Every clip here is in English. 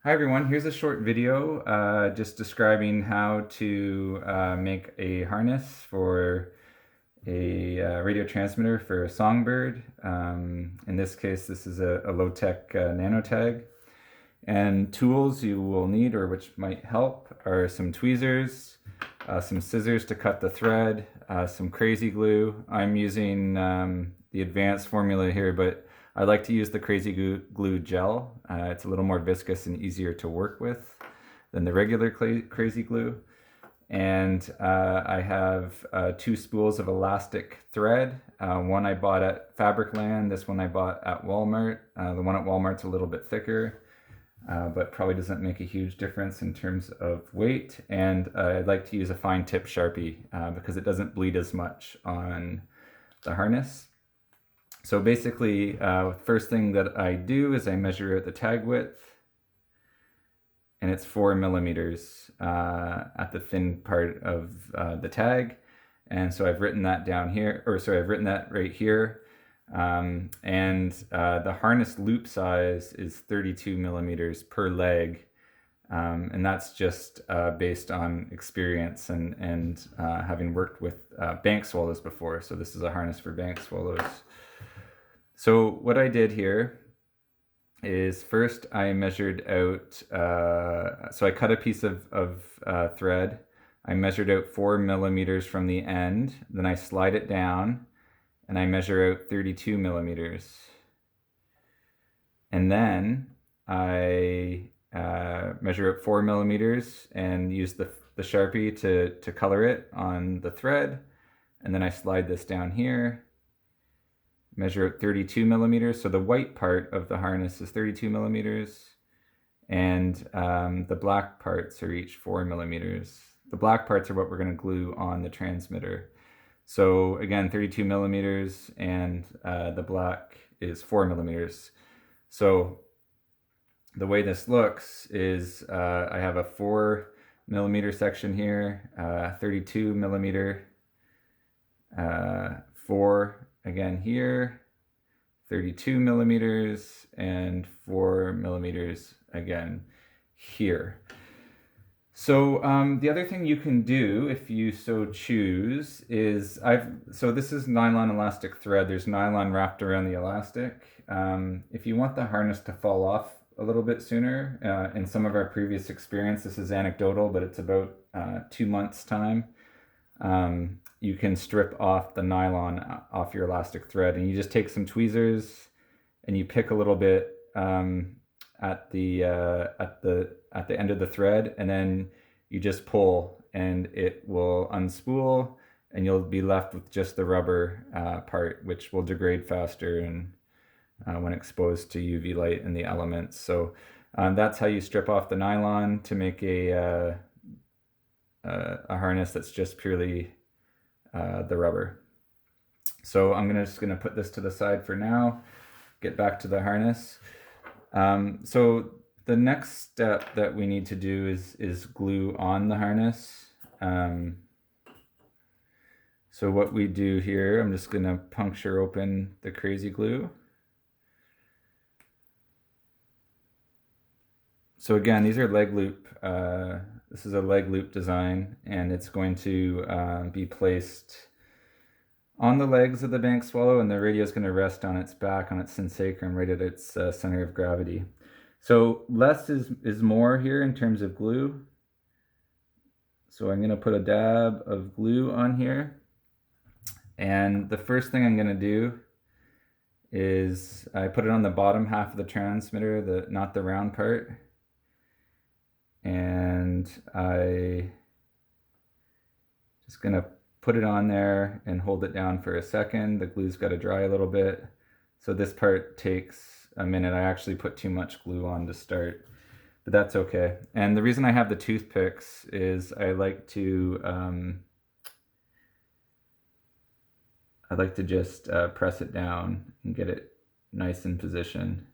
Hi everyone, here's a short video just describing how to make a harness for a radio transmitter for a songbird. In this case, this is a low-tech nano tag. And tools you will need, or which might help, are some tweezers, some scissors to cut the thread, some crazy glue. I'm using the advanced formula here, but I like to use the crazy glue gel. It's a little more viscous and easier to work with than the regular crazy glue. And I have 2 spools of elastic thread. One I bought at Fabricland, this one I bought at Walmart. The one at Walmart's a little bit thicker, but probably doesn't make a huge difference in terms of weight. And I'd like to use a fine tip Sharpie because it doesn't bleed as much on the harness. So basically, first thing that I do is I measure out the tag width, and it's 4 millimeters at the thin part of the tag. And so I've written that down here, or sorry, I've written that right here. The harness loop size is 32 millimeters per leg. And that's just based on experience and having worked with bank swallows before. So this is a harness for bank swallows. So what I did here is first I measured out, so I cut a piece of thread. I measured out 4 millimeters from the end, then I slide it down and I measure out 32 millimeters. And then I measure out 4 millimeters and use the Sharpie to color it on the thread. And then I slide this down here, measure out 32 millimeters. So the white part of the harness is 32 millimeters, and the black parts are each 4 millimeters. The black parts are what we're going to glue on the transmitter. So again, 32 millimeters, and the black is 4 millimeters. So the way this looks is I have a 4 millimeter section here, 32 millimeter, 4 again here, 32 millimeters, and 4 millimeters again here. So the other thing you can do, if you so choose, is so this is nylon elastic thread. There's nylon wrapped around the elastic. If you want the harness to fall off a little bit sooner, in some of our previous experience, this is anecdotal, but it's about 2 months' time. You can strip off the nylon off your elastic thread, and you just take some tweezers and you pick a little bit at the end of the thread, and then you just pull and it will unspool, and you'll be left with just the rubber part, which will degrade faster and when exposed to UV light and the elements. So that's how you strip off the nylon to make a harness that's just purely the rubber. So I'm just gonna put this to the side for now, get back to the harness. So the next step that we need to do is glue on the harness. So what we do here, I'm just gonna puncture open the crazy glue. So again, these are leg loop. This is a leg loop design, and it's going to be placed on the legs of the bank swallow, and the radio is going to rest on its back, on its synsacrum, right at its center of gravity. So less is more here in terms of glue. So I'm going to put a dab of glue on here. And the first thing I'm going to do is I put it on the bottom half of the transmitter, not the round part. And I just gonna put it on there and hold it down for a second. The glue's got to dry a little bit. So this part takes a minute. I actually put too much glue on to start, but that's okay. And the reason I have the toothpicks is I like to just press it down and get it nice in position.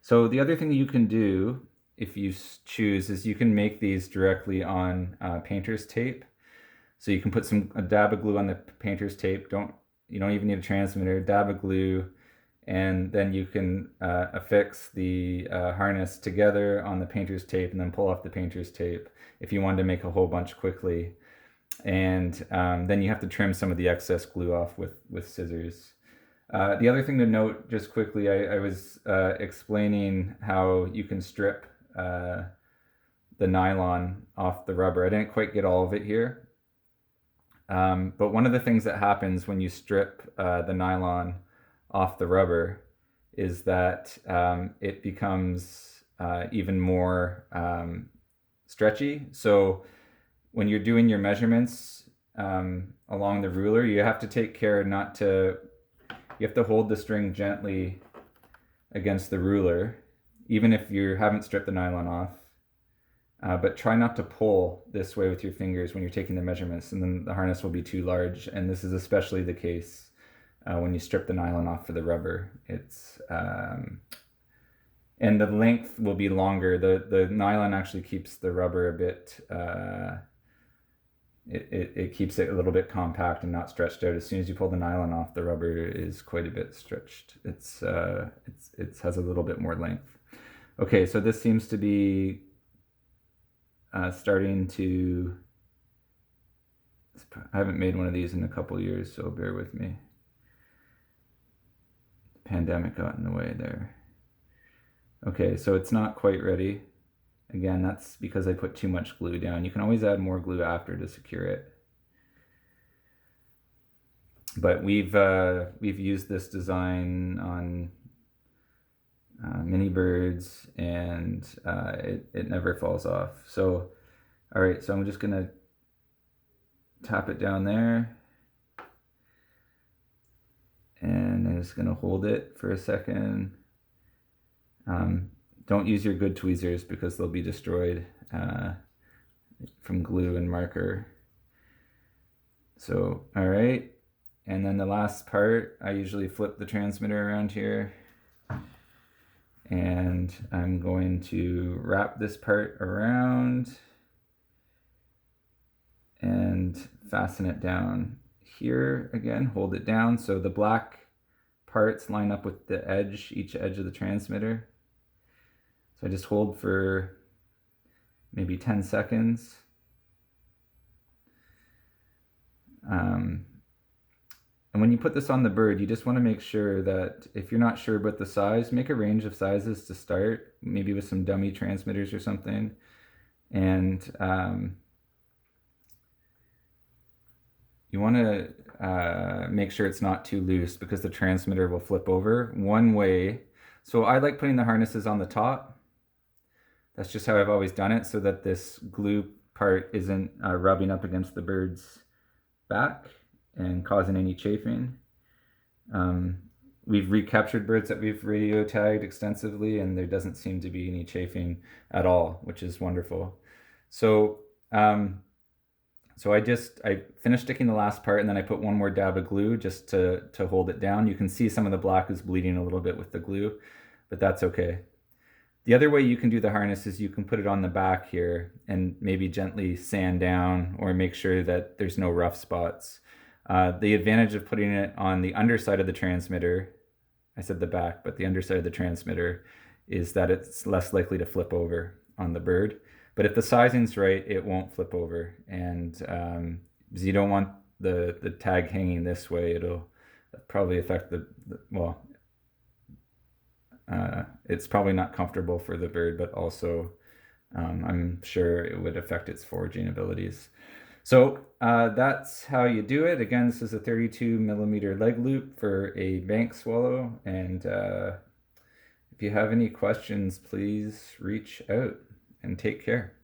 So the other thing you can do, if you choose, is you can make these directly on painter's tape. So you can put a dab of glue on the painter's tape. You don't even need a transmitter. Dab of glue, and then you can affix the harness together on the painter's tape and then pull off the painter's tape if you wanted to make a whole bunch quickly. And then you have to trim some of the excess glue off with scissors. The other thing to note, just quickly, I was explaining how you can strip the nylon off the rubber. I didn't quite get all of it here. But one of the things that happens when you strip the nylon off the rubber is that it becomes even more stretchy. So when you're doing your measurements along the ruler, you have to take care not to, you have to hold the string gently against the ruler, even if you haven't stripped the nylon off. But try not to pull this way with your fingers when you're taking the measurements, and then the harness will be too large. And this is especially the case when you strip the nylon off for the rubber. It's and the length will be longer. The nylon actually keeps the rubber a bit. It keeps it a little bit compact and not stretched out. As soon as you pull the nylon off, the rubber is quite a bit stretched. It has a little bit more length. Okay, so this seems to be starting to, I haven't made one of these in a couple years, so bear with me. The pandemic got in the way there. Okay, so it's not quite ready. Again, that's because I put too much glue down. You can always add more glue after to secure it. But we've used this design on mini birds, and it never falls off. So, all right, so I'm just gonna tap it down there, and I'm just gonna hold it for a second. Don't use your good tweezers because they'll be destroyed from glue and marker. So, all right, and then the last part, I usually flip the transmitter around here, and I'm going to wrap this part around and fasten it down here again. Hold it down so the black parts line up with the edge, each edge of the transmitter. So I just hold for maybe 10 seconds. And when you put this on the bird, you just want to make sure that if you're not sure about the size, make a range of sizes to start, maybe with some dummy transmitters or something. And you want to make sure it's not too loose because the transmitter will flip over. One way, so I like putting the harnesses on the top. That's just how I've always done it, so that this glue part isn't rubbing up against the bird's back and causing any chafing. We've recaptured birds that we've radio tagged extensively, and there doesn't seem to be any chafing at all, which is wonderful. So I finished sticking the last part, and then I put one more dab of glue just to hold it down. You can see some of the black is bleeding a little bit with the glue, but that's okay. The other way you can do the harness is you can put it on the back here and maybe gently sand down or make sure that there's no rough spots. The advantage of putting it on the underside of the transmitter, I said the back, but the underside of the transmitter, is that it's less likely to flip over on the bird. But if the sizing's right, it won't flip over. And because you don't want the tag hanging this way, it'll probably affect it's probably not comfortable for the bird, but also I'm sure it would affect its foraging abilities. So that's how you do it. Again, this is a 32mm leg loop for a bank swallow. And if you have any questions, please reach out and take care.